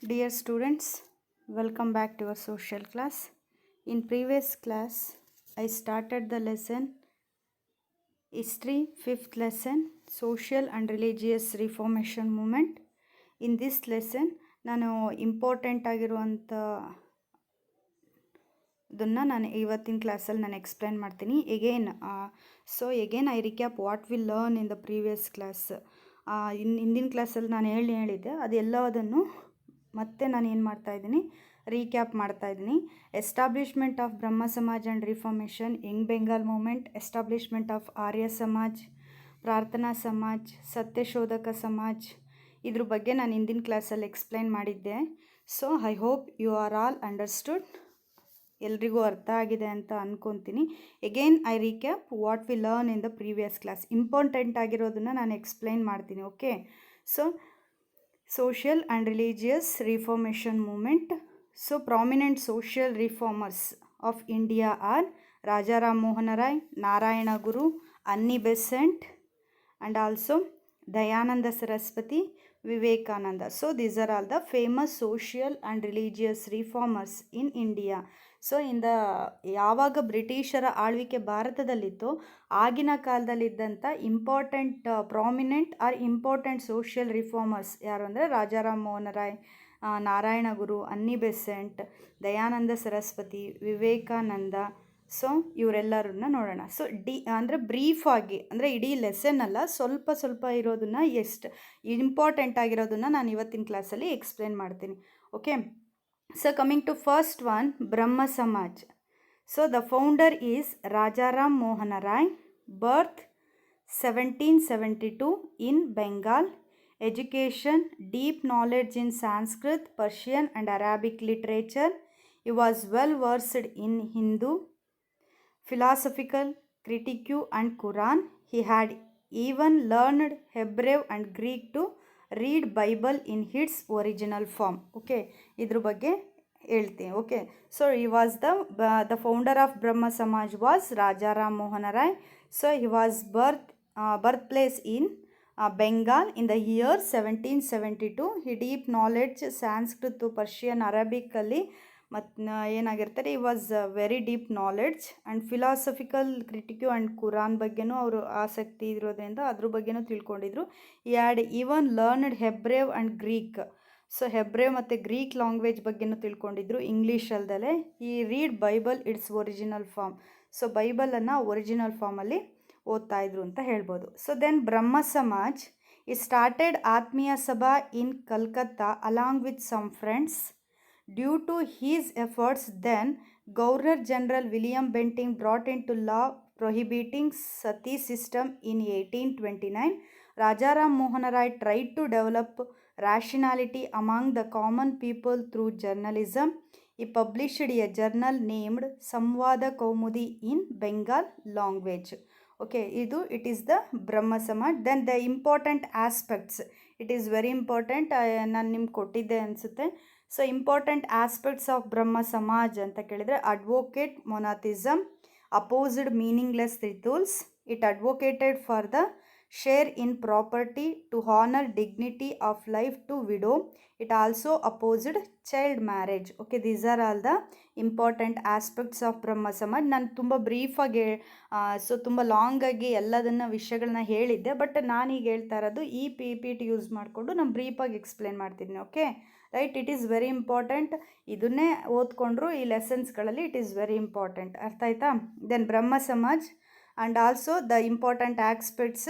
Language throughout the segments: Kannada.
Dear students, welcome back to our social class. In previous class, I started the lesson History, 5th lesson, Social and Religious Reformation Movement. In this lesson, ನಾನು ಇಂಪಾರ್ಟೆಂಟ್ ಆಗಿರುವಂಥ ಅದನ್ನು ನಾನು ಇವತ್ತಿನ ಕ್ಲಾಸಲ್ಲಿ ನಾನು ಎಕ್ಸ್ಪ್ಲೈನ್ ಮಾಡ್ತೀನಿ. Again I recap what we learn in the previous class. ಹಿಂದಿನ ಕ್ಲಾಸಲ್ಲಿ ನಾನು ಹೇಳಿದ್ದೆ ಅದೆಲ್ಲದನ್ನು ಮತ್ತೆ ನಾನು ಏನು ಮಾಡ್ತಾಯಿದ್ದೀನಿ, ರೀಕ್ಯಾಪ್ ಮಾಡ್ತಾಯಿದ್ದೀನಿ. Establishment of Brahmo Samaj and reformation, young Bengal movement, establishment of Arya Samaj, Prarthana Samaj, Satyashodhak Samaj, ಇದ್ರ ಬಗ್ಗೆ ನಾನು ಹಿಂದಿನ ಕ್ಲಾಸಲ್ಲಿ ಎಕ್ಸ್ಪ್ಲೈನ್ ಮಾಡಿದ್ದೆ. So I hope you are all understood. ಎಲ್ರಿಗೂ ಅರ್ಥ ಆಗಿದೆ ಅಂತ ಅಂದ್ಕೊತೀನಿ. Again I recap what we learn in the previous class. Important ಆಗಿರೋದನ್ನು ನಾನು ಎಕ್ಸ್ಪ್ಲೈನ್ ಮಾಡ್ತೀನಿ. Okay, so social and religious reformation movement. So prominent social reformers of India are Raja Ram Mohan Rai, Narayana Guru, Annie Besant, and also Dayananda Saraswati, Vivekananda. So these are all the famous social and religious reformers in India. So ಯಾವಾಗ ಬ್ರಿಟಿಷರ ಆಳ್ವಿಕೆ ಭಾರತದಲ್ಲಿತ್ತು ಆಗಿನ ಕಾಲದಲ್ಲಿದ್ದಂಥ prominent or important social reformers ಯಾರು ಅಂದರೆ Rajaram Mohan Roy, Narayana Guru, Annie Besant, Dayananda Saraswati, Vivekananda. So ಇವರೆಲ್ಲರನ್ನ ನೋಡೋಣ. ಸೊ ಅಂದರೆ ಬ್ರೀಫಾಗಿ, ಅಂದರೆ ಇಡೀ ಲೆಸನ್ ಅಲ್ಲ, ಸ್ವಲ್ಪ ಇರೋದನ್ನು ಎಷ್ಟು ಇಂಪಾರ್ಟೆಂಟ್ ಆಗಿರೋದನ್ನು ನಾನು ಇವತ್ತಿನ ಕ್ಲಾಸಲ್ಲಿ ಎಕ್ಸ್ಪ್ಲೇನ್ ಮಾಡ್ತೀನಿ. Okay, so coming to first one, Brahma Samaj. So the founder is Rajaram Mohan Rai, birth 1772 in Bengal, education, deep knowledge in Sanskrit, Persian and Arabic literature. He was well versed in Hindu, philosophical, critique and Quran. He had even learned Hebrew and Greek to read Bible in its original form. Okay, ಇದ್ರ ಬಗ್ಗೆ ಹೇಳ್ತೀನಿ. Okay, so he was the founder of Brahmo Samaj was Rajaram Mohan Roy. So he was birth place in Bengal in the year 1772. He deep knowledge Sanskrit, Persian, ಅರಬಿಕಲ್ಲಿ ಮತ್ತು ಏನಾಗಿರ್ತಾರೆ, he was very deep knowledge and philosophical critique and Quran ಬಗ್ಗೆನೂ ಅವರು ಆಸಕ್ತಿ ಇರೋದ್ರಿಂದ ಅದ್ರ ಬಗ್ಗೆನೂ ತಿಳ್ಕೊಂಡಿದ್ರು. He had even learned Hebrew and Greek. So Hebrew ಮತ್ತು ಗ್ರೀಕ್ ಲ್ಯಾಂಗ್ವೇಜ್ ಬಗ್ಗೆನೂ ತಿಳ್ಕೊಂಡಿದ್ರು, ಇಂಗ್ಲೀಷ್ ಅಲ್ದಲೆ. He read Bible its original form. So ಬೈಬಲನ್ನು ಒರಿಜಿನಲ್ ಫಾರ್ಮಲ್ಲಿ ಓದ್ತಾ ಇದ್ರು ಅಂತ ಹೇಳ್ಬೋದು. ಸೊ ದೆನ್ ಬ್ರಹ್ಮ ಸಮಾಜ್ ಈ started Atmiya Sabha in Calcutta along with some friends. Due to his efforts, then Governor General William Bentinck brought into law prohibiting sati system in 1829. Rajaram Mohan Rai tried to develop rationality among the common people through journalism. He published a journal named Samvada Kaumudi in Bengal language. Okay, it is the Brahma Samaj. Then the important aspects, it is very important. ನಾನು ನಿಮ್ಗೆ ಕೊಟ್ಟಿದ್ದೆ ಅನಿಸುತ್ತೆ. So important aspects of Brahmo Samaj ಅಂತ ಕೇಳಿದರೆ, advocate monotheism, opposed meaningless rituals. It advocated for the share in property to honour dignity of life to widow. It also opposed child marriage. Okay, these are all the important aspects of Brahmo Samaj. ನಾನು ತುಂಬ ಬ್ರೀಫಾಗಿ, ತುಂಬ ಲಾಂಗಾಗಿ ಎಲ್ಲದನ್ನು ವಿಷಯಗಳನ್ನ ಹೇಳಿದ್ದೆ. ಬಟ್ ನಾನೀಗ ಹೇಳ್ತಾ ಇರೋದು ಈ PPT ಯೂಸ್ ಮಾಡಿಕೊಂಡು ನಾನು ಬ್ರೀಫಾಗಿ ಎಕ್ಸ್ಪ್ಲೇನ್ ಮಾಡ್ತೀನಿ. Okay right, it is very important. ಇದನ್ನೇ ಓದ್ಕೊಂಡ್ರು ಈ ಲೆಸನ್ಸ್ಗಳಲ್ಲಿ ಇಟ್ ಈಸ್ ವೆರಿ ಇಂಪಾರ್ಟೆಂಟ್. ಅರ್ಥ ಆಯ್ತಾ? Then Brahmo Samaj and also the important aspects,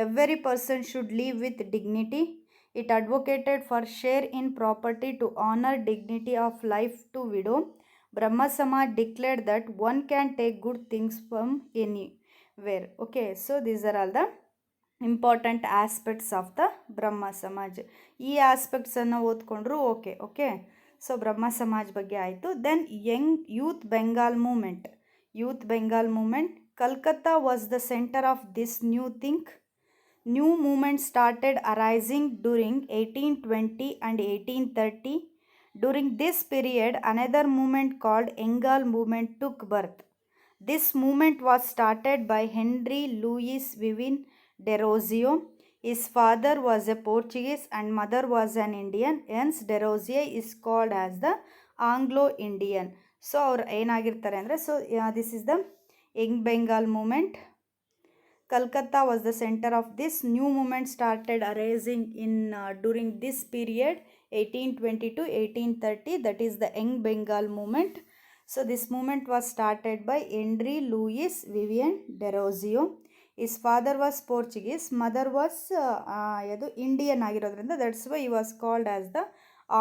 every person should live with dignity. It advocated for share in property to honour dignity of life to widow. Brahmo Samaj declared that one can take good things from anywhere. Okay, so these are all the important aspects of the Brahmo Samaj. ಈ ಆಸ್ಪೆಕ್ಟ್ಸನ್ನು ಓದ್ಕೊಂಡ್ರು ಓಕೆ. ಸೊ ಬ್ರಹ್ಮ ಸಮಾಜ್ ಬಗ್ಗೆ ಆಯಿತು. Then youth Bengal movement. Calcutta was the centre of this new movement started arising during 1820 and 1830. During this period, another movement called Bengal movement took birth. This movement was started by Henry Louis Vivien Desrosiers. His father was a Portuguese and mother was an Indian. Hence Desrosiers is called as the Anglo-Indian. So ಅವ್ರು ಏನಾಗಿರ್ತಾರೆ ಅಂದರೆ, so this is the young Bengal movement. Calcutta was the center of this. New movement started arising in during this period 1820 to 1830, that is the Young Bengal movement. So this movement was started by Henry Louis Vivian Desrosiers. His father was Portuguese, mother was Indian ಆಗಿರೋದ್ರಿಂದ that's why he was called as the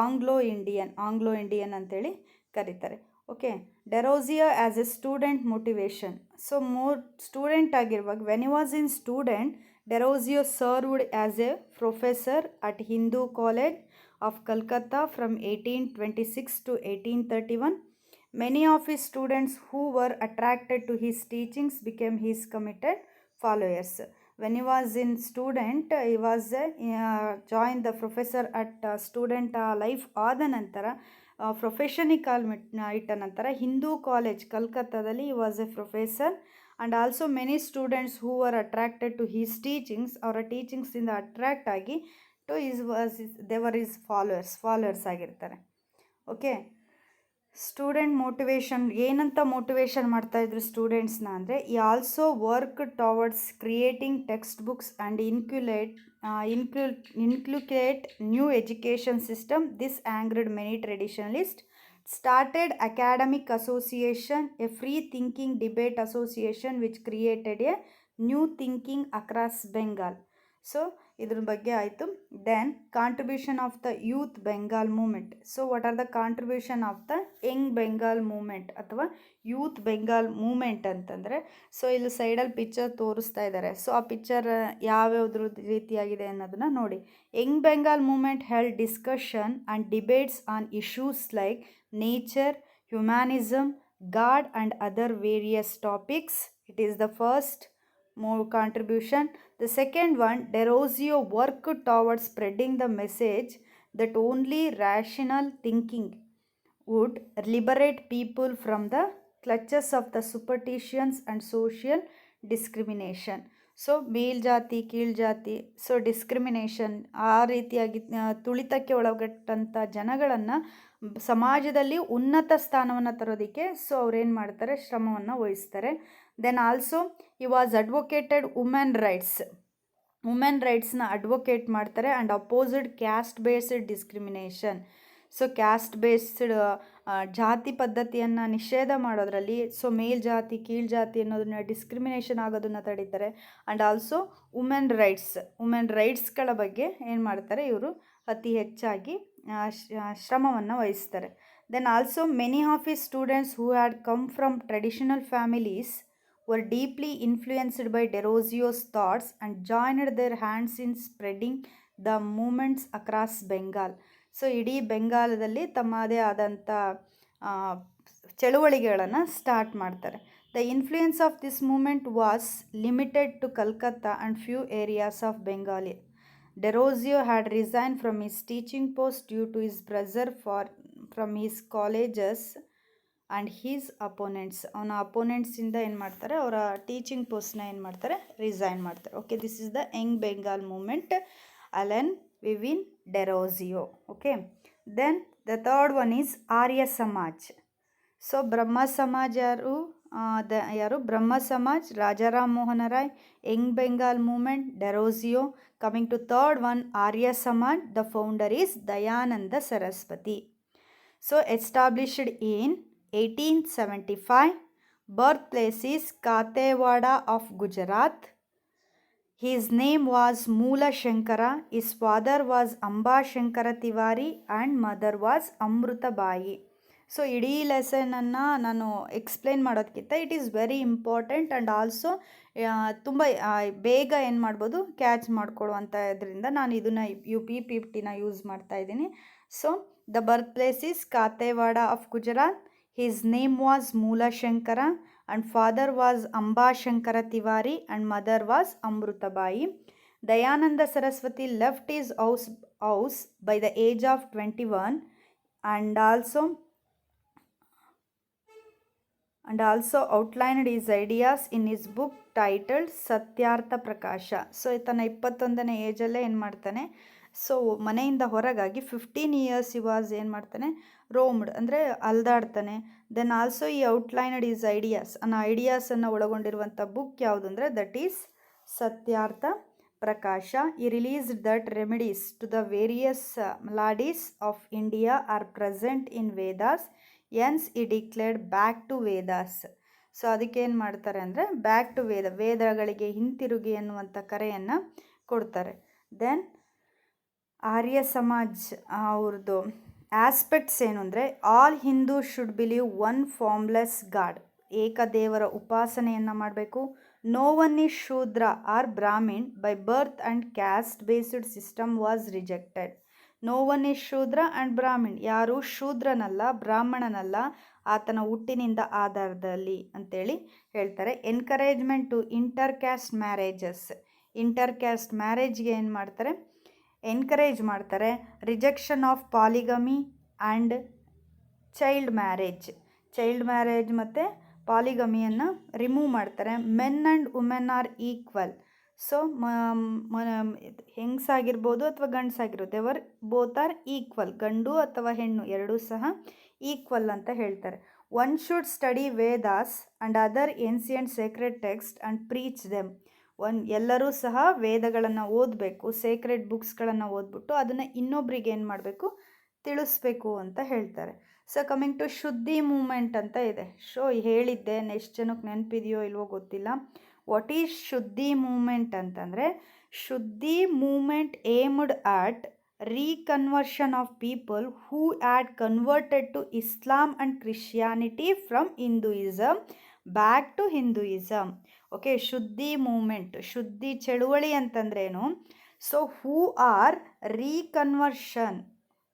Anglo-Indian ಅಂತೇಳಿ ಕರೀತಾರೆ. Okay, Derozio as a student motivation. So student ಆಗಿರುವಾಗ, when he was in student, Derozio served as a professor at Hindu college of Calcutta from 1826 to 1831. Many of his students who were attracted to his teachings became his committed followers. When he was in student, he was joined the professor at student life ಆದ ನಂತರ ಪ್ರೊಫೆಷನಿಗೆ ಇಟ್ಟ ನಂತರ ಹಿಂದೂ ಕಾಲೇಜ್ ಕಲ್ಕತ್ತಾದಲ್ಲಿ he was a professor. And also many students who are attracted to his teachings, ಅವರ ಟೀಚಿಂಗ್ಸಿಂದ ಅಟ್ರಾಕ್ಟ್ ಆಗಿ ಟು ದೇವರ್ ಈಸ್ ಫಾಲೋವರ್ಸ್ ಆಗಿರ್ತಾರೆ. ಓಕೆ, ಸ್ಟೂಡೆಂಟ್ ಮೋಟಿವೇಶನ್ ಏನಂತ ಮೋಟಿವೇಶನ್ ಮಾಡ್ತಾಯಿದ್ರು ಸ್ಟೂಡೆಂಟ್ಸ್ನ ಅಂದರೆ, he also work towards creating text books and inculcate new education system. This angered many traditionalists. Started academic association, a free thinking debate association which created a new thinking across Bengal. So ಇದ್ರ ಬಗ್ಗೆ ಆಯಿತು. Then contribution of the youth Bengal movement. So what are the contribution of the young Bengal movement ಅಥವಾ ಯೂತ್ ಬೆಂಗಾಲ್ ಮೂಮೆಂಟ್ ಅಂತಂದರೆ, ಸೊ ಇಲ್ಲಿ ಸೈಡಲ್ಲಿ ಪಿಕ್ಚರ್ ತೋರಿಸ್ತಾ ಇದ್ದಾರೆ. ಸೊ ಆ ಪಿಕ್ಚರ್ ಯಾವ್ಯಾವ್ದ್ರ ರೀತಿಯಾಗಿದೆ ಅನ್ನೋದನ್ನ ನೋಡಿ. Young Bengal movement held discussion and debates on issues like nature, humanism, god and other various topics. It is the first more contribution. The second one, Desrosiers worked towards spreading the message that only rational thinking would liberate people from the clutches of the superstitions and social discrimination. So ಮೇಲ್ಜಾತಿ ಕೀಳ್ಜಾತಿ, ಸೊ ಡಿಸ್ಕ್ರಿಮಿನೇಷನ್, ಆ ರೀತಿಯಾಗಿ ತುಳಿತಕ್ಕೆ ಒಳಗಟ್ಟಂಥ ಜನಗಳನ್ನು ಸಮಾಜದಲ್ಲಿ ಉನ್ನತ ಸ್ಥಾನವನ್ನು ತರೋದಕ್ಕೆ ಸೊ ಅವ್ರೇನು ಮಾಡ್ತಾರೆ, ಶ್ರಮವನ್ನು ವಹಿಸ್ತಾರೆ. Then also he was advocated women ರೈಟ್ಸ್ನ ಅಡ್ವೊಕೇಟ್ ಮಾಡ್ತಾರೆ and opposed caste based discrimination. So caste based ಜಾತಿ ಪದ್ಧತಿಯನ್ನು ನಿಷೇಧ ಮಾಡೋದ್ರಲ್ಲಿ, ಸೊ ಮೇಲ್ಜಾತಿ ಕೀಳ್ಜಾತಿ ಅನ್ನೋದನ್ನ ಡಿಸ್ಕ್ರಿಮಿನೇಷನ್ ಆಗೋದನ್ನು ತಡೀತಾರೆ. ಆ್ಯಂಡ್ ಆಲ್ಸೋ ವುಮೆನ್ ರೈಟ್ಸ್ಗಳ ಬಗ್ಗೆ ಏನು ಮಾಡ್ತಾರೆ, ಇವರು ಅತಿ ಹೆಚ್ಚಾಗಿ ಶ್ರಮವನ್ನು ವಹಿಸ್ತಾರೆ. Then also many of his students who had come from traditional families were deeply influenced by Desrosiers' thoughts and joined their hands in spreading the movements across Bengal. So ಇಡೀ ಬೆಂಗಾಲದಲ್ಲಿ ತಮ್ಮದೇ ಆದಂಥ ಚಳುವಳಿಗಳನ್ನು ಸ್ಟಾರ್ಟ್ ಮಾಡ್ತಾರೆ. The influence of this movement was limited to Calcutta and few areas of Bengali. Desrosiers had resigned from his teaching post due to his pressure from his colleges and his opponents. ಅವನ ಅಪೋನೆಂಟ್ಸಿಂದ ಏನು ಮಾಡ್ತಾರೆ, ಅವರ ಟೀಚಿಂಗ್ ಪೋಸ್ಟ್ನ ಏನು ಮಾಡ್ತಾರೆ, ರಿಸೈನ್ ಮಾಡ್ತಾರೆ. Okay, this is the young Bengal movement, Allen Vivian Derozio. Okay, then the third one is Arya Samaj. So Brahmo Samaj ಯಾರು Brahmo Samaj, Rajaram Mohan Roy, young Bengal movement, Derozio. Coming to third one, Arya Samaj, the founder is Dayananda Saraswati. So established in 1875. Birthplace is Katewada of Gujarat. His name was Moola Shankara. His father was Amba Shankara Tiwari and mother was Amruta Bai. So ಇಡೀ ಲೆಸನನ್ನು ನಾನು ಎಕ್ಸ್ಪ್ಲೇನ್ ಮಾಡೋದಕ್ಕಿಂತ it is very important and also ತುಂಬ ಬೇಗ ಏನು ಮಾಡ್ಬೋದು, ಕ್ಯಾಚ್ ಮಾಡ್ಕೊಳ್ಳುವಂಥ ಇದರಿಂದ ನಾನು ಇದನ್ನು UP50 ಯೂಸ್ ಮಾಡ್ತಾಯಿದ್ದೀನಿ. So the birth place is Kathiawad of Gujarat. His name was Moola Shankara and father was Amba Shankara Tiwari and mother was Amruta Bai. Dayananda Saraswati left his house by the age of 21 and and also outlined his ideas in his book titled Satyarth Prakash. So ತನ್ನ 21ನೇ ಏಜಲ್ಲೇ ಏನು ಮಾಡ್ತಾನೆ, ಸೊ ಮನೆಯಿಂದ ಹೊರಗಾಗಿ 15 ಇಯರ್ಸ್ ಇವಾಸ್ ಏನು ಮಾಡ್ತಾನೆ, ರೋಮ್ಡ್ ಅಂದರೆ ಅಲ್ದಾಡ್ತಾನೆ. ದೆನ್ ಆಲ್ಸೋ ಈ ಔಟ್ಲೈನ್ಡ್ ಈಸ್ ಐಡಿಯಾಸ್, ಅನ್ನೋ ಐಡಿಯಾಸನ್ನು ಒಳಗೊಂಡಿರುವಂಥ ಬುಕ್ ಯಾವುದು ಅಂದರೆ that is Satyarth Prakash. He realised that remedies to the various maladies of India are present in Vedas, hence he declared back to Vedas. So ಅದಕ್ಕೆ ಏನು ಮಾಡ್ತಾರೆ ಅಂದರೆ ಬ್ಯಾಕ್ ಟು ವೇದಗಳಿಗೆ ಹಿಂತಿರುಗಿ ಅನ್ನುವಂಥ ಕರೆಯನ್ನು ಕೊಡ್ತಾರೆ. ದೆನ್ ಆರ್ಯ ಸಮಾಜ್ ಅವ್ರದ್ದು ಆಸ್ಪೆಕ್ಟ್ಸ್ ಏನು ಅಂದರೆ all Hindu should believe one formless god, ಏಕದೇವರ ಉಪಾಸನೆಯನ್ನು ಮಾಡಬೇಕು. No one is Shudra or Brahmin by birth and caste based system was rejected. No one is Shudra and Brahmin, ಯಾರು ಶೂದ್ರನಲ್ಲ ಬ್ರಾಹ್ಮಣನಲ್ಲ ಆತನ ಹುಟ್ಟಿನಿಂದ ಆಧಾರದಲ್ಲಿ ಅಂತೇಳಿ ಹೇಳ್ತಾರೆ. Encouragement to inter caste marriages, inter caste ಮ್ಯಾರೇಜ್ಗೆ ಏನು ಮಾಡ್ತಾರೆ, ಎನ್ಕರೇಜ್ ಮಾಡ್ತಾರೆ. Rejection of polygamy and child marriage ಮತ್ತು ಪಾಲಿಗಮಿಯನ್ನು ರಿಮೂವ್ ಮಾಡ್ತಾರೆ. Men and women are equal, so ಹೆಂಗಸಾಗಿರ್ಬೋದು ಅಥವಾ ಗಂಡಸಾಗಿರ್ಬೋದು, ದೇವರ್ ಬೋತ್ ಆರ್ ಈಕ್ವಲ್, ಗಂಡು ಅಥವಾ ಹೆಣ್ಣು ಎರಡೂ ಸಹ ಈಕ್ವಲ್ ಅಂತ ಹೇಳ್ತಾರೆ. One should study Vedas and other ancient Sacred text and preach them. ಎಲ್ಲರೂ ಸಹ ವೇದಗಳನ್ನು ಓದಬೇಕು, ಸೇಕ್ರೆಡ್ ಬುಕ್ಸ್ಗಳನ್ನು ಓದ್ಬಿಟ್ಟು ಅದನ್ನು ಇನ್ನೊಬ್ರಿಗೆ ಏನು ಮಾಡಬೇಕು, ತಿಳಿಸ್ಬೇಕು ಅಂತ ಹೇಳ್ತಾರೆ. ಸೊ ಕಮಿಂಗ್ ಟು ಶುದ್ಧಿ ಮೂಮೆಂಟ್ ಅಂತ ಇದೆ. ಸೊ ಹೇಳಿದ್ದೆ, ನೆಕ್ಸ್ಟ್ ಜನಕ್ಕೆ ನೆನಪಿದೆಯೋ ಇಲ್ವೋ ಗೊತ್ತಿಲ್ಲ. ವಾಟ್ ಈಸ್ ಶುದ್ಧಿ ಮೂಮೆಂಟ್ ಅಂತಂದರೆ, Shuddhi movement aimed at reconversion of people who had converted to Islam and Christianity from Hinduism back to Hinduism. Okay, Shuddhi movement, Shuddhi ಚಳುವಳಿ ಅಂತಂದ್ರೇನು? So who are reconversion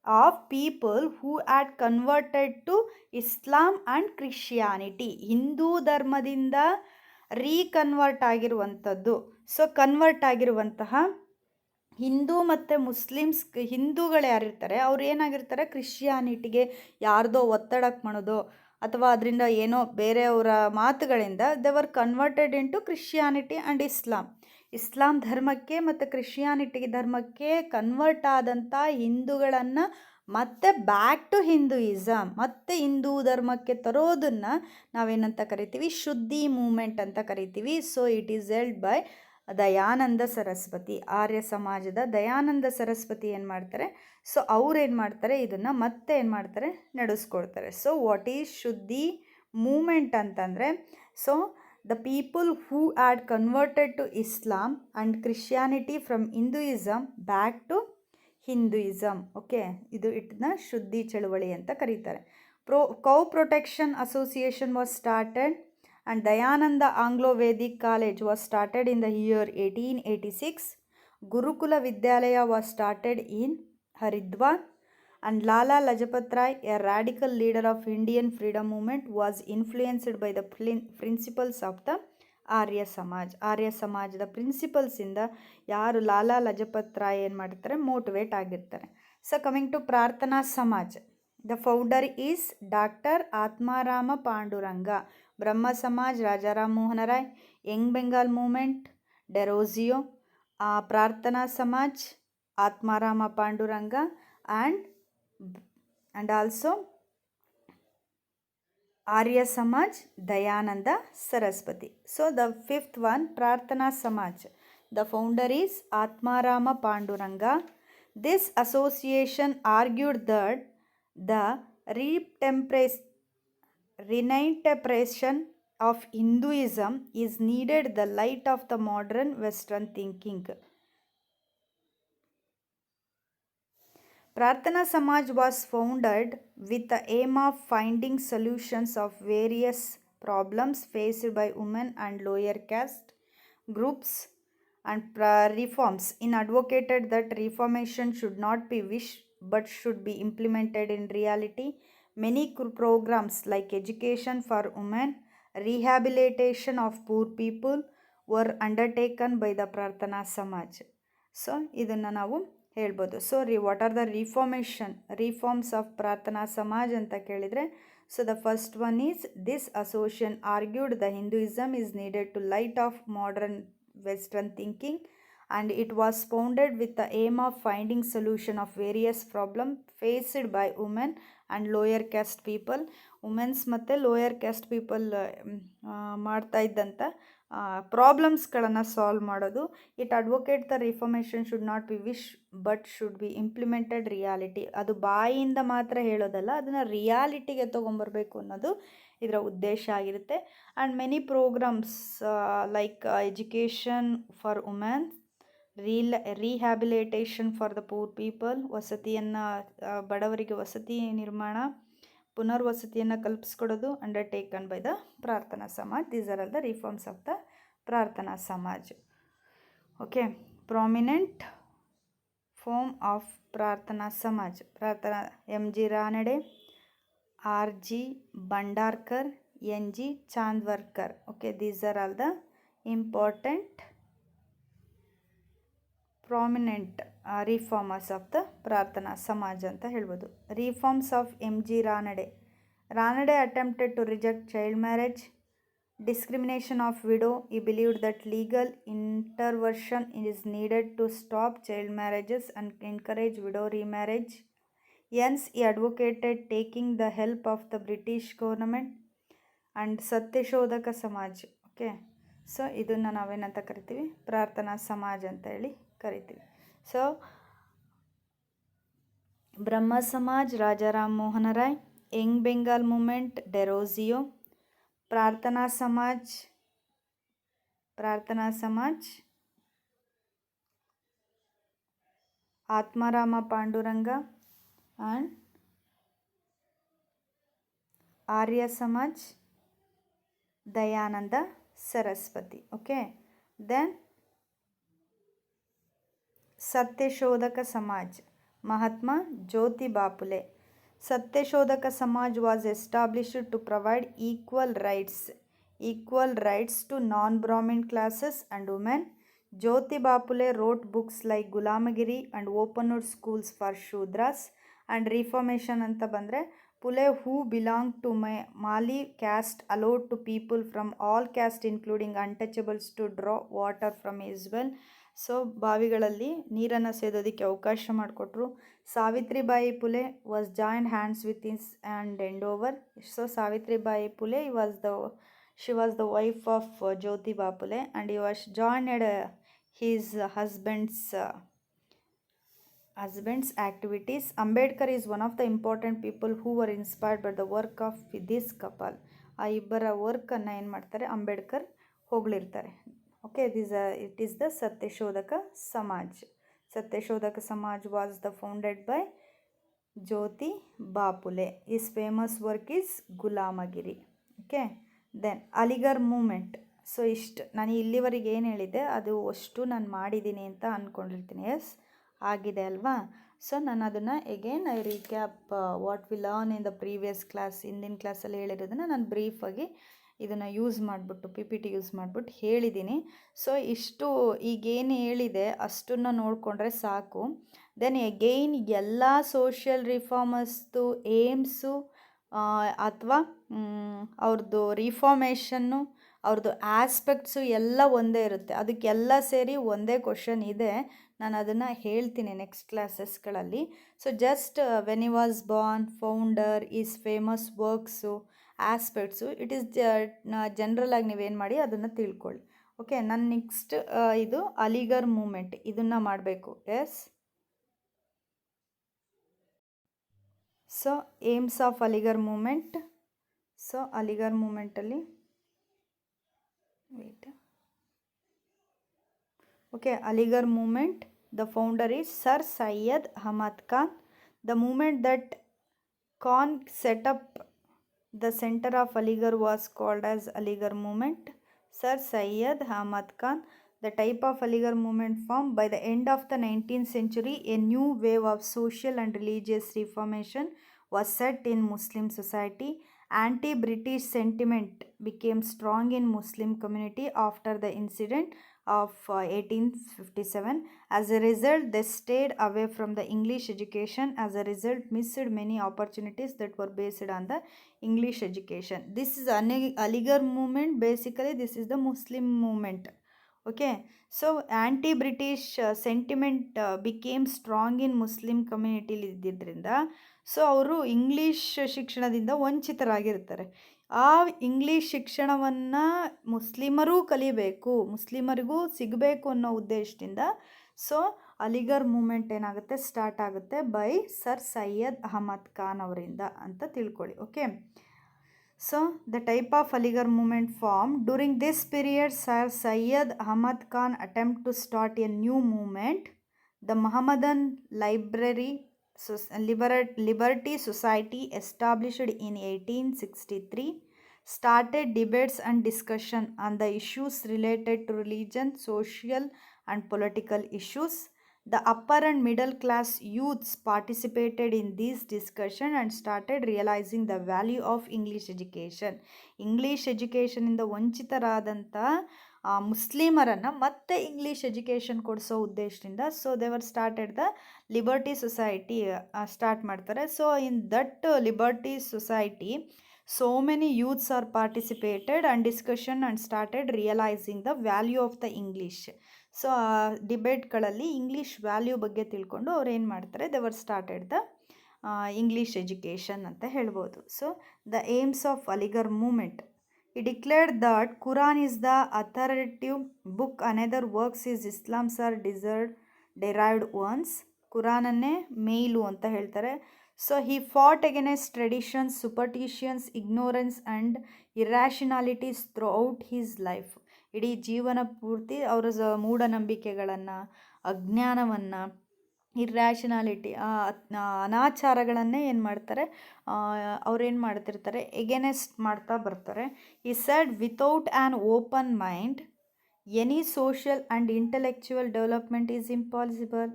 of people who had converted to Islam and Christianity, Hindu ಧರ್ಮದಿಂದ ರೀಕನ್ವರ್ಟ್ ಆಗಿರುವಂಥದ್ದು. ಸೊ ಕನ್ವರ್ಟ್ ಆಗಿರುವಂತಹ ಹಿಂದೂ ಮತ್ತು ಮುಸ್ಲಿಮ್ಸ್, ಹಿಂದೂಗಳು ಯಾರಿರ್ತಾರೆ ಅವ್ರು ಏನಾಗಿರ್ತಾರೆ, ಕ್ರಿಶ್ಚಿಯಾನಿಟಿಗೆ ಯಾರ್ದೋ ಒತ್ತಡಕ್ಕೆ ಮಾಡೋದು ಅಥವಾ ಅದರಿಂದ ಏನೋ ಬೇರೆಯವರ ಮಾತುಗಳಿಂದ ದೇವರ್ ಕನ್ವರ್ಟೆಡ್ ಇಂಟು ಕ್ರಿಶ್ಚಿಯಾನಿಟಿ ಆ್ಯಂಡ್ ಇಸ್ಲಾಂ ಧರ್ಮಕ್ಕೆ ಮತ್ತು ಕ್ರಿಶ್ಚಿಯಾನಿಟಿ ಧರ್ಮಕ್ಕೆ ಕನ್ವರ್ಟ್ ಆದಂಥ ಹಿಂದೂಗಳನ್ನು ಮತ್ತೆ ಬ್ಯಾಕ್ ಟು ಹಿಂದೂಯಿಸಮ್, ಮತ್ತೆ ಹಿಂದೂ ಧರ್ಮಕ್ಕೆ ತರೋದನ್ನು ನಾವೇನಂತ ಕರಿತೀವಿ, ಶುದ್ಧಿ ಮೂಮೆಂಟ್ ಅಂತ ಕರಿತೀವಿ. So it is held by Dayananda Saraswati, Arya ಸಮಾಜದ ದಯಾನಂದ ಸರಸ್ವತಿ ಏನು ಮಾಡ್ತಾರೆ, ಸೊ ಅವ್ರು ಏನು ಮಾಡ್ತಾರೆ, ಇದನ್ನು ಮತ್ತೆ ಏನು ಮಾಡ್ತಾರೆ, ನಡೆಸ್ಕೊಡ್ತಾರೆ. So what is Shuddhi movement ಅಂತಂದರೆ, so the people who had converted to Islam and Christianity from Hinduism back to Hinduism. Okay, ಇದು ಇದನ್ನ ಶುದ್ಧಿ ಚಳುವಳಿ ಅಂತ ಕರೀತಾರೆ. Cow protection association was started and Dayananda Anglo-Vedic College was started in the year 1886. Gurukula Vidyalaya was started in Haridwar, and Lala Lajpat Rai, a radical leader of Indian freedom movement, was influenced by the principles of the ಆರ್ಯ ಸಮಾಜದ ಪ್ರಿನ್ಸಿಪಲ್ಸಿಂದ ಯಾರು ಲಾಲಾ ಲಜಪತ್ ರಾಯ್ ಏನು ಮಾಡ್ತಾರೆ, ಮೋಟಿವೇಟ್ ಆಗಿರ್ತಾರೆ. So coming to Prarthana Samaj, the founder is doctor Atmaram Pandurang. Brahmo Samaj Rajaram Mohan Roy. Young Bengal movement Derozio. Prarthana Samaj Atmaram Panduranga and also Arya Samaj Dayananda Saraswati. So the fifth one, Prarthana Samaj. The founder is Atmarama Panduranga. This association argued that the reinterpretation of Hinduism is needed the light of the modern Western thinking. Prarthana Samaj was founded with the aim of finding solutions of various problems faced by women and lower caste groups and reforms. It advocated that reformation should not be wished but should be implemented in reality. Many programs like education for women, rehabilitation of poor people were undertaken by the Prarthana Samaj. So ಇದನ್ನು ನಾವು ಹೇಳ್ಬೋದು. So what are the reforms of Prarthana Samaj ಅಂತ ಕೇಳಿದರೆ, So the first one is, this association argued the Hinduism is needed to light of modern Western thinking, and it was founded with the aim of finding solution of various problems faced by women and lower caste people. Womens ಮತ್ತು ಲೋಯರ್ ಕ್ಯಾಸ್ಟ್ ಪೀಪಲ್ ಮಾಡ್ತಾ ಇದ್ದಂಥ ಪ್ರಾಬ್ಲಮ್ಸ್ಗಳನ್ನು ಸಾಲ್ವ್ ಮಾಡೋದು. It advocate the reformation should not be wish but should be implemented reality. ಅದು ಬಾಯಿಯಿಂದ ಮಾತ್ರ ಹೇಳೋದಲ್ಲ, ಅದನ್ನು ರಿಯಾಲಿಟಿಗೆ ತೊಗೊಂಬರ್ಬೇಕು ಅನ್ನೋದು ಇದರ ಉದ್ದೇಶ ಆಗಿರುತ್ತೆ. And many programmes like education for womens, rehabilitation for the poor people, ವಸತಿಯನ್ನು ಬಡವರಿಗೆ ವಸತಿ ನಿರ್ಮಾಣ, ಪುನರ್ವಸತಿಯನ್ನು ಕಲ್ಪಿಸ್ಕೊಡೋದು, undertaken by the Prarthana Samaj. These are all the reforms of the Prarthana Samaj. Okay, prominent form of Prarthana Samaj. Prarthana M G. Ranade, R G. Bhandarkar, N G. Chandavarkar. Okay, these are all the important prominent reformers of the Prarthana Samaj ಅಂತ ಹೇಳ್ಬೋದು. Reforms of M G. Ranade. Ranade attempted to reject child marriage, discrimination of widow. He believed that legal intervention is needed to stop child marriages and encourage widow remarriage. Hence, he advocated taking the help of the British government. And Satyashodhak Samaj. Okay, so ಇದನ್ನು ನಾವೇನಂತ ಕರಿತೀವಿ, ಪ್ರಾರ್ಥನಾ ಸಮಾಜ್ ಅಂತ ಹೇಳಿ ಕರಿತೀವಿ. So Brahmo Samaj, Rajaram Mohan Roy. Young Bengal movement, Derozio. Prarthana Samaj Atmaram Pandurang. And Arya Samaj Dayananda Saraswati. Okay, then Satyashodhak Samaj Mahatma Jyotiba Phule. Satyashodhak Samaj was established to provide equal rights to non-Brahmin classes and women. Jyotiba Phule wrote books like Gulamagiri and opened schools for Shudras. And Reformation anta bandre, Phule, who belonged to Mali caste, allowed to people from all caste including untouchables to draw water from his well. So ಬಾವಿಗಳಲ್ಲಿ ನೀರನ್ನು ಸೇದೋದಕ್ಕೆ ಅವಕಾಶ ಮಾಡಿಕೊಟ್ರು. Savitribai Phule was joined hands with his and end over. So Savitribai Phule she was the wife of Jyotiba Phule, and he was joined his husband's activities. Ambedkar is one of the important people who were inspired by the work of this couple. ಆ ಇಬ್ಬರ ವರ್ಕನ್ನು ಏನು ಮಾಡ್ತಾರೆ, ಅಂಬೇಡ್ಕರ್ ಹೊಗಳಿರ್ತಾರೆ. Okay, it is the Satyashodhak Samaj. Satyashodhak Samaj was founded by Jyotiba Phule. His famous work is Gulamagiri. Okay, then Aligarh movement. So ಇಷ್ಟು ನಾನು ಇಲ್ಲಿವರೆಗೆ ಏನು ಹೇಳಿದ್ದೆ ಅದು ಅಷ್ಟು ನಾನು ಮಾಡಿದ್ದೀನಿ ಅಂತ ಅಂದ್ಕೊಂಡಿರ್ತೀನಿ. ಎಸ್, ಆಗಿದೆ ಅಲ್ವಾ? ಸೊ ನಾನು ಅದನ್ನು again I recap what we learn in the previous class. ಹಿಂದಿನ ಕ್ಲಾಸಲ್ಲಿ ಹೇಳಿರೋದನ್ನು ನಾನು ಬ್ರೀಫಾಗಿ ಇದನ್ನು ಯೂಸ್ ಮಾಡಿಬಿಟ್ಟು PPT ಯೂಸ್ ಮಾಡಿಬಿಟ್ಟು ಹೇಳಿದ್ದೀನಿ. ಸೊ ಇಷ್ಟು ಈಗೇನು ಹೇಳಿದೆ ಅಷ್ಟನ್ನು ನೋಡಿಕೊಂಡ್ರೆ ಸಾಕು. ದೆನ್ ಎಗೈನ್ ಎಲ್ಲ ಸೋಷಿಯಲ್ ರಿಫಾರ್ಮರ್ಸ್ದು ಏಮ್ಸು ಅಥವಾ ಅವ್ರದ್ದು ರಿಫಾರ್ಮೇಷನ್ನು, ಅವ್ರದ್ದು ಆಸ್ಪೆಕ್ಟ್ಸು ಎಲ್ಲ ಒಂದೇ ಇರುತ್ತೆ. ಅದಕ್ಕೆಲ್ಲ ಸೇರಿ ಒಂದೇ ಕ್ವಶನ್ ಇದೆ. ನಾನು ಅದನ್ನು ಹೇಳ್ತೀನಿ ನೆಕ್ಸ್ಟ್ ಕ್ಲಾಸಸ್ಗಳಲ್ಲಿ. So just when he was born, founder, is famous works, aspects, it is general ಆಗಿ ನೀವೇನು ಮಾಡಿ ಅದನ್ನು ತಿಳ್ಕೊಳ್ಳಿ. ಓಕೆ, ನಾನು ನೆಕ್ಸ್ಟ್ ಇದು ಅಲಿಗರ್ ಮೂಮೆಂಟ್ ಇದನ್ನು ಮಾಡಬೇಕು. Yes, so aims of Aligarh movement. So Aligarh ಮೂಮೆಂಟಲ್ಲಿ okay, Aligarh movement, the founder is sir Syed Ahmad Khan. The movement that Khan set up the center of Aligarh was called as Aligarh movement. Sir Syed Ahmad Khan. The type of Aligarh movement formed by the end of the 19th century. A new wave of social and religious reformation was set in Muslim society. Anti-British sentiment became strong in Muslim community after the incident of 1857. As a result, they stayed away from the English education. As a result, missed many opportunities that were based on the English education. This is Aligarh movement. Basically, this is the Muslim movement. Okay, so anti-British sentiment became strong in Muslim community ಇದ್ದಿದ್ದರಿಂದ ಸೊ ಅವರು ಇಂಗ್ಲೀಷ್ ಶಿಕ್ಷಣದಿಂದ ವಂಚಿತರಾಗಿರ್ತಾರೆ. ಆ ಇಂಗ್ಲೀಷ್ ಶಿಕ್ಷಣವನ್ನು ಮುಸ್ಲಿಮರೂ ಕಲಿಬೇಕು, ಮುಸ್ಲಿಮರಿಗೂ ಸಿಗಬೇಕು ಅನ್ನೋ ಉದ್ದೇಶದಿಂದ ಸೊ ಅಲಿಗರ್ ಮೂಮೆಂಟ್ ಏನಾಗುತ್ತೆ, ಸ್ಟಾರ್ಟ್ ಆಗುತ್ತೆ ಬೈ ಸರ್ ಸೈಯದ್ ಅಹಮದ್ ಖಾನ್ ಅವರಿಂದ ಅಂತ ತಿಳ್ಕೊಳ್ಳಿ. Okay, so the type of Aligarh movement formed during this period. Sir Syed Ahmad Khan attempt to start a new movement, the Muhammadan Liberty Society, established in 1863, started debates and discussion on the issues related to religion, social and political issues. The upper and middle class youths participated in this discussion and started realizing the value of English education. English ಎಜುಕೇಷನಿಂದ ವಂಚಿತರಾದಂಥ ಮುಸ್ಲಿಮರನ್ನು ಮತ್ತೆ ಇಂಗ್ಲೀಷ್ ಎಜುಕೇಷನ್ ಕೊಡಿಸೋ ಉದ್ದೇಶದಿಂದ so they were started the liberty society start ಮಾಡ್ತಾರೆ. So in that liberty society so many youths are participated and discussion and started realizing the value of the English. So ಡಿಬೇಟ್ಗಳಲ್ಲಿ ಇಂಗ್ಲೀಷ್ ವ್ಯಾಲ್ಯೂ ಬಗ್ಗೆ ತಿಳ್ಕೊಂಡು ಅವ್ರು ಏನು ಮಾಡ್ತಾರೆ, ದೇವರ್ ಸ್ಟಾರ್ಟೆಡ್ ದ ಇಂಗ್ಲೀಷ್ ಎಜುಕೇಷನ್ ಅಂತ ಹೇಳ್ಬೋದು. So the aims of Aligarh movement, he declared that Quran is the authoritative book, another works is Islam's are derived ones. ಕುರಾನನ್ನೇ ಮೇಲು ಅಂತ ಹೇಳ್ತಾರೆ. So he fought against traditions, superstitions, ignorance and irrationalities throughout his life. ಇಡೀ ಜೀವನ ಪೂರ್ತಿ ಅವರ ಮೂಢನಂಬಿಕೆಗಳನ್ನು, ಅಜ್ಞಾನವನ್ನು, ಇರ್ರ್ಯಾಷನಾಲಿಟಿ, ಅನಾಚಾರಗಳನ್ನೇ ಏನು ಮಾಡ್ತಾರೆ, ಅವ್ರೇನು ಮಾಡ್ತಿರ್ತಾರೆ, ಎಗೇನೆಸ್ಟ್ ಮಾಡ್ತಾ ಬರ್ತಾರೆ. He said without an open mind any social and intellectual development is impossible.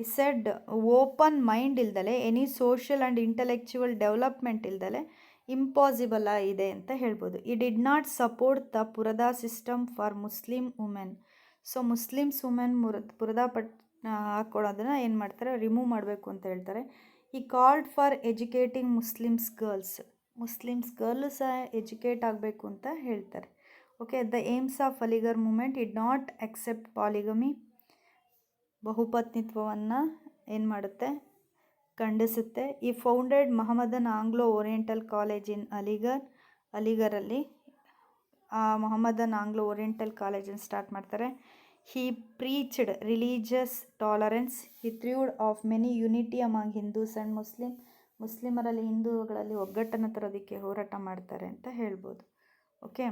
He said open mind ಇಲ್ದಲೆ any social and intellectual development ಇಲ್ದಲೆ ಇಂಪಾಸಿಬಲ್ ಇದೆ ಅಂತ ಹೇಳ್ಬೋದು. He did not support the purdah system for Muslim women. So Muslims women purdah ಹಾಕ್ಕೊಳ್ಳೋದನ್ನು ಏನು ಮಾಡ್ತಾರೆ, ರಿಮೂವ್ ಮಾಡಬೇಕು ಅಂತ ಹೇಳ್ತಾರೆ. He called for educating Muslims girls ಸಹ ಎಜುಕೇಟ್ ಆಗಬೇಕು ಅಂತ ಹೇಳ್ತಾರೆ. Okay, the aims of Aligarh movement ಇಡ್ not accept polygamy. ಬಹುಪತ್ನಿತ್ವವನ್ನು ಏನು ಮಾಡುತ್ತೆ, ಖಂಡಿಸುತ್ತೆ. He founded Mohammedan Anglo Oriental college in ಅಲಿಗರಲ್ಲಿ ಮೊಹಮ್ಮದನ್ ಆಂಗ್ಲೋ ಓರಿಯೆಂಟಲ್ ಕಾಲೇಜನ್ನು ಸ್ಟಾರ್ಟ್ ಮಾಡ್ತಾರೆ. he preached religious tolerance. he thrived of many unity among Hindus and ಮುಸ್ಲಿಮರಲ್ಲಿ ಹಿಂದೂಗಳಲ್ಲಿ ಒಗ್ಗಟ್ಟನ್ನು ತರೋದಕ್ಕೆ ಹೋರಾಟ ಮಾಡ್ತಾರೆ ಅಂತ ಹೇಳ್ಬೋದು. ಓಕೆ,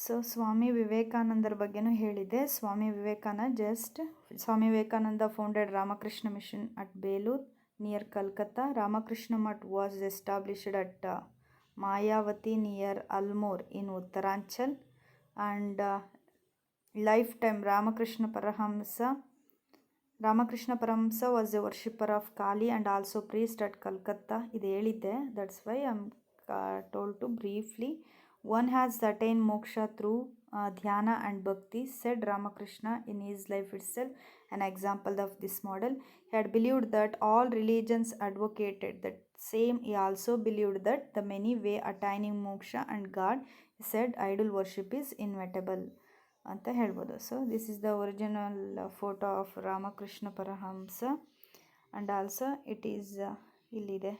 ಸೊ ಸ್ವಾಮಿ ವಿವೇಕಾನಂದರ ಬಗ್ಗೆನೂ ಹೇಳಿದೆ. Swami Vivekananda founded Ramakrishna mission at Belur near Calcutta. Ramakrishna Math was established at Mayavati near Almora in Uttaranchal. And lifetime Ramakrishna Paramhamsa was a worshipper of Kali and also priest at Calcutta. ಇದು ಹೇಳಿದ್ದೆ, that's why I'm told to briefly. One has attained moksha through dhyana and bhakti, said Ramakrishna in his life itself, an example of this model. He had believed that all religions advocated that same. He also believed that the many way attaining moksha and God. He said idol worship is inevitable ಅಂತ ಹೇಳ್ಬೋದು. So this is the original photo of Ramakrishna Paramahamsa and also it is ಇಲ್ಲಿದೆ.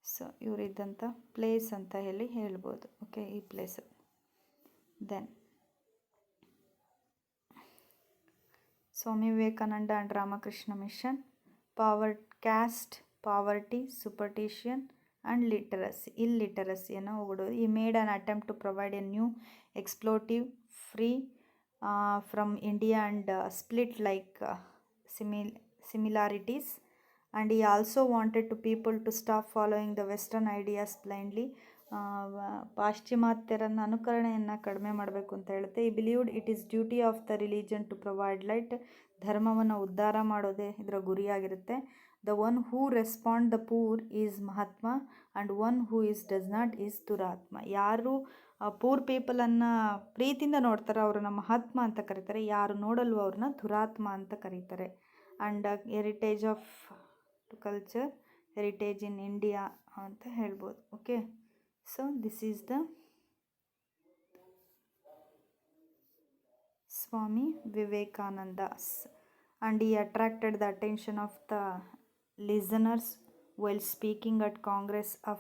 ಸೊ ಇವರಿದ್ದಂಥ ಪ್ಲೇಸ್ ಅಂತ ಹೇಳ್ಬೋದು. ಓಕೆ, ಈ place. Then Swami Vivekananda and Ramakrishna mission, caste poverty, superstition and illiteracyಯನ್ನು ಹೋಗಡೋದು. He made an attempt to provide a new exploitative free from India and split like similarities, and he also wanted to people to stop following the western ideas blindly. ಪಾಶ್ಚಿಮಾತ್ಯರನ್ನು ಅನುಕರಣೆಯನ್ನು ಕಡಿಮೆ ಮಾಡಬೇಕು ಅಂತ ಹೇಳುತ್ತೆ. He believed it is duty of the religion to provide light. ಧರ್ಮವನ್ನು ಉದ್ಧಾರ ಮಾಡೋದೇ ಇದರ ಗುರಿಯಾಗಿರುತ್ತೆ. The one who respond the poor is Mahatma and one who is does not is Duratma. ಯಾರು ಪೂರ್ ಪೀಪಲನ್ನು ಪ್ರೀತಿಯಿಂದ ನೋಡ್ತಾರೆ, ಅವ್ರನ್ನ ಮಹಾತ್ಮ ಅಂತ ಕರೀತಾರೆ. ಯಾರು ನೋಡಲ್ವೋ ಅವ್ರನ್ನ ದುರಾತ್ಮ ಅಂತ ಕರೀತಾರೆ. And heritage of culture, heritage in India ಅಂತ ಹೇಳ್ಬೋದು. Okay, so this is the Swami Vivekananda, and he attracted the attention of the listeners while speaking at Congress of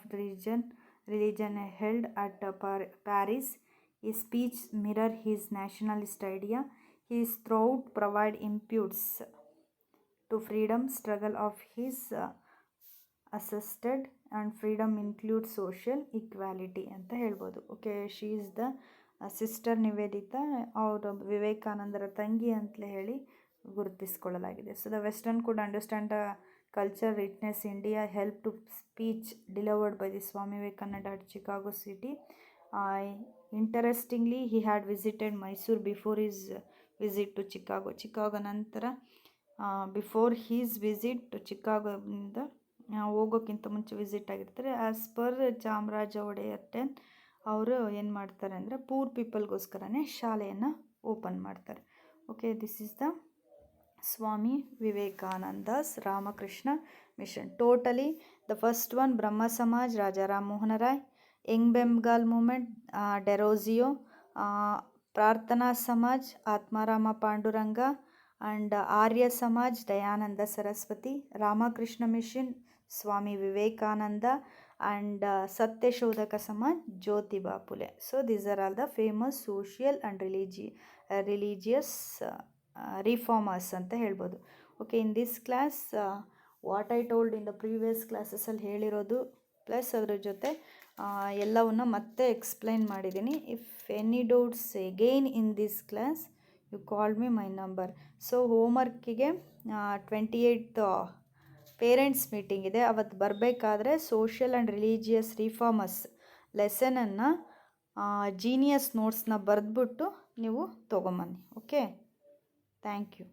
Religion held at Paris. His speech mirrored his nationalist idea. His throughout provide impulse to freedom struggle of his assisted, and freedom includes social equality ಅಂತ ಹೇಳ್ಬೋದು. Okay, she is the sister Nivedita, ಅವರು ವಿವೇಕಾನಂದರ ತಂಗಿ ಅಂತಲೇ ಹೇಳಿ ಗುರುತಿಸಿಕೊಳ್ಳಲಾಗಿದೆ. So the western could understand the culture richness India help to speech delivered by the Swami Vivekananda at Chicago city. Interestingly he had visited Mysore before his visit to Chicago. Chicago ನಂತರ ಬಿಫೋರ್ ಹೀಸ್ ವಿಸಿಟ್ ಟು ಚಿಕಾಗೋದಿಂದ ಹೋಗೋಕ್ಕಿಂತ ಮುಂಚೆ ವಿಸಿಟ್ ಆಗಿರ್ತಾರೆ. ಆ್ಯಸ್ ಪರ್ ಚಾಮರಾಜ ಒಡೆಯರ್ ಅವರು ಏನು ಮಾಡ್ತಾರೆ ಅಂದರೆ ಪೂರ್ ಪೀಪಲ್ಗೋಸ್ಕರನೇ ಶಾಲೆಯನ್ನು ಓಪನ್ ಮಾಡ್ತಾರೆ. Okay, this is the Swami Vivekananda's Ramakrishna mission. Totally the first one Brahmo Samaj Rajaram Mohan Roy, young Bengal movement Derozio, Prarthana Samaj Atmaram Pandurang, and Arya Samaj Dayananda Saraswati, Ramakrishna mission Swami Vivekananda, and Satyashodhaka Samaj Jyotiba Phule. So these are all the famous social and religious reformers ಅಂತ ಹೇಳ್ಬೋದು. Okay, in this class what I told in the previous ಕ್ಲಾಸಸಲ್ಲಿ ಹೇಳಿರೋದು ಪ್ಲಸ್ ಅದ್ರ ಜೊತೆ ಎಲ್ಲವನ್ನ ಮತ್ತೆ ಎಕ್ಸ್ಪ್ಲೈನ್ ಮಾಡಿದ್ದೀನಿ. If any doubts again in this class you call me my number. So ಹೋಮ್ವರ್ಕಿಗೆ 28th ಪೇರೆಂಟ್ಸ್ ಮೀಟಿಂಗ್ ಇದೆ, ಅವತ್ತು ಬರಬೇಕಾದ್ರೆ ಸೋಷಿಯಲ್ ಆ್ಯಂಡ್ ರಿಲಿಜಿಯಸ್ ರಿಫಾರ್ಮರ್ಸ್ ಲೆಸನನ್ನು ಜೀನಿಯಸ್ ನೋಟ್ಸ್ನ ಬರೆದ್ಬಿಟ್ಟು ನೀವು ತೊಗೊಂಬನ್ನಿ. Okay, thank you.